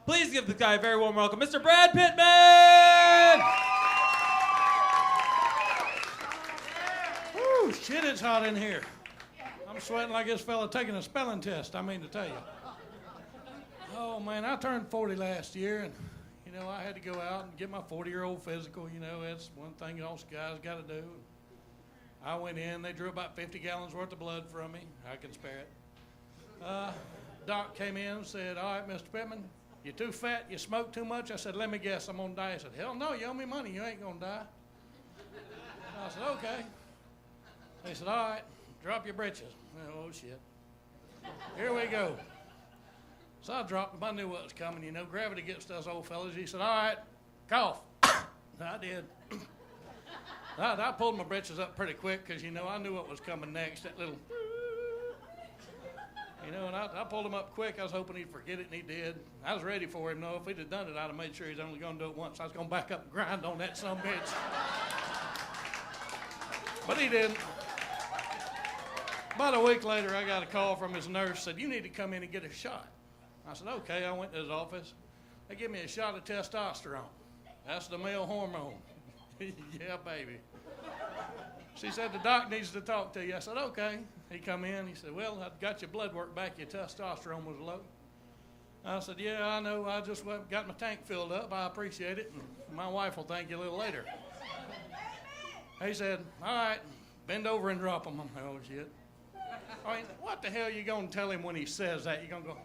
Please give the guy a very warm welcome, Mr. Brad Pittman! Woo, shit, it's hot in here. I'm sweating like this fella taking a spelling test, I mean to tell you. Oh, man, I turned 40 last year, and, I had to go out and get my 40-year-old physical. That's one thing all guys got to do. I went in. They drew about 50 gallons worth of blood from me. I can spare it. Doc came in and said, all right, Mr. Pittman, you're too fat, you smoke too much. I said, let me guess, I'm going to die. He said, hell no, you owe me money, you ain't going to die. I said, okay. He said, all right, drop your britches. Oh, shit. Here we go. So I dropped them. I knew what was coming. Gravity gets to us old fellas. He said, all right, cough. I did. I pulled my britches up pretty quick because, I knew what was coming next. That little... and I pulled him up quick. I was hoping he'd forget it, and he did. I was ready for him, though. If he'd have done it, I'd have made sure he's only going to do it once. I was going to back up and grind on that sumbitch. But he didn't. About a week later, I got a call from his nurse, said, you need to come in and get a shot. I said, okay. I went to his office. They give me a shot of testosterone. That's the male hormone. Yeah, baby. She said, the doc needs to talk to you. I said, okay. He come in. He said, well, I got your blood work back. Your testosterone was low. I said, yeah, I know. I just got my tank filled up. I appreciate it. And my wife will thank you a little later. He said, all right, bend over and drop them. I'm like, oh, shit. I mean, what the hell are you going to tell him when he says that? You're going to go,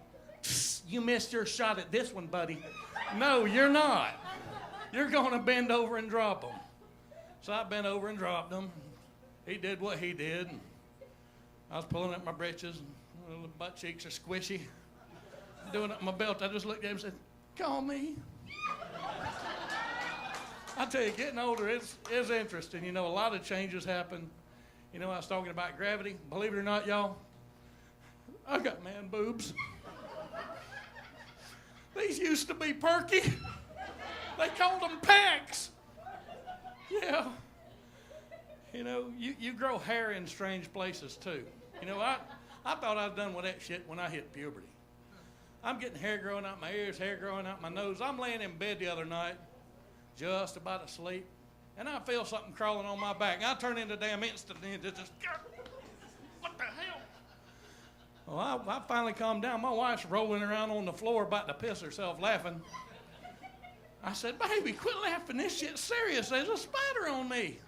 you missed your shot at this one, buddy. No, you're not. You're going to bend over and drop them. So I bent over and dropped them. He did what he did. I was pulling up my britches. The butt cheeks are squishy. Doing up my belt, I just looked at him and said, call me. I tell you, getting older is interesting. A lot of changes happen. I was talking about gravity. Believe it or not, y'all, I got man boobs. These used to be perky. They called them packs. Yeah. You grow hair in strange places, too. I thought I'd done with that shit when I hit puberty. I'm getting hair growing out my ears, hair growing out my nose. I'm laying in bed the other night, just about to sleep, and I feel something crawling on my back. I turn into damn instantly and just, what the hell? Well, I finally calmed down. My wife's rolling around on the floor about to piss herself laughing. I said, baby, quit laughing. This shit's serious. There's a spider on me.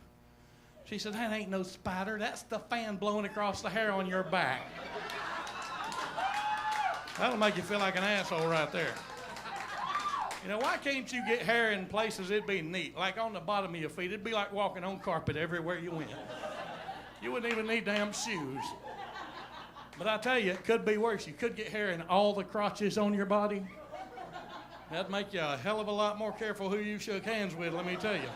She said, that ain't no spider. That's the fan blowing across the hair on your back. That'll make you feel like an asshole right there. Why can't you get hair in places it'd be neat? Like on the bottom of your feet. It'd be like walking on carpet everywhere you went. You wouldn't even need damn shoes. But I tell you, it could be worse. You could get hair in all the crotches on your body. That'd make you a hell of a lot more careful who you shook hands with, let me tell you.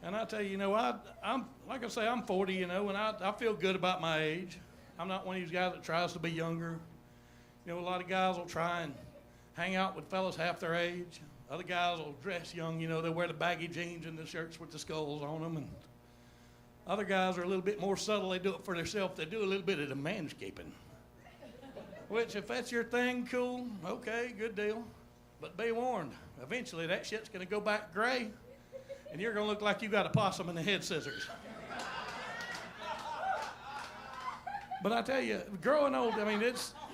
And I tell you, I'm like I say, I'm 40, and I feel good about my age. I'm not one of these guys that tries to be younger. A lot of guys will try and hang out with fellas half their age. Other guys will dress young, they wear the baggy jeans and the shirts with the skulls on them. And other guys are a little bit more subtle. They do it for themselves. They do a little bit of the manscaping. Which, if that's your thing, cool, okay, good deal. But be warned, eventually that shit's going to go back gray, and you're going to look like you got a possum in the head scissors. But I tell you, growing old,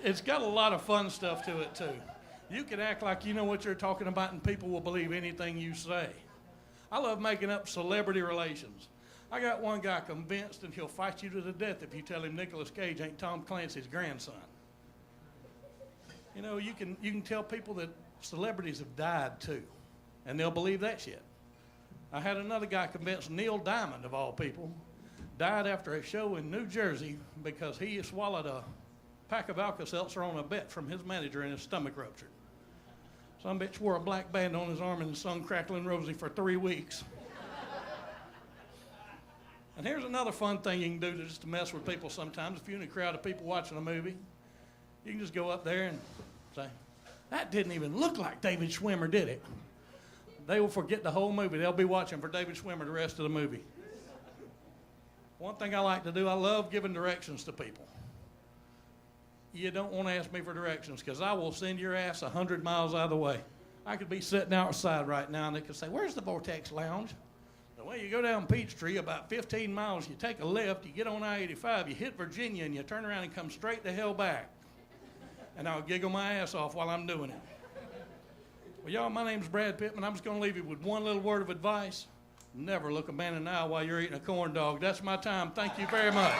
it's got a lot of fun stuff to it, too. You can act like you know what you're talking about, and people will believe anything you say. I love making up celebrity relations. I got one guy convinced, and he'll fight you to the death if you tell him Nicolas Cage ain't Tom Clancy's grandson. You can tell people that celebrities have died, too, and they'll believe that shit. I had another guy convinced Neil Diamond, of all people, died after a show in New Jersey because he swallowed a pack of Alka-Seltzer on a bet from his manager and his stomach ruptured. Some bitch wore a black band on his arm and sung Cracklin' Rosie for 3 weeks. And here's another fun thing you can do just to mess with people sometimes. If you're in a crowd of people watching a movie, you can just go up there and say, that didn't even look like David Schwimmer, did it? They will forget the whole movie. They'll be watching for David Schwimmer the rest of the movie. One thing I like to do, I love giving directions to people. you don't want to ask me for directions because I will send your ass 100 miles out of the way. I could be sitting outside right now and they could say, where's the Vortex Lounge? Well, you go down Peachtree about 15 miles, you take a left, you get on I-85, you hit Virginia, and you turn around and come straight the hell back. And I'll giggle my ass off while I'm doing it. Well, y'all, my name's Brad Pittman. I'm just going to leave you with one little word of advice. Never look a man in the eye while you're eating a corn dog. That's my time. Thank you very much.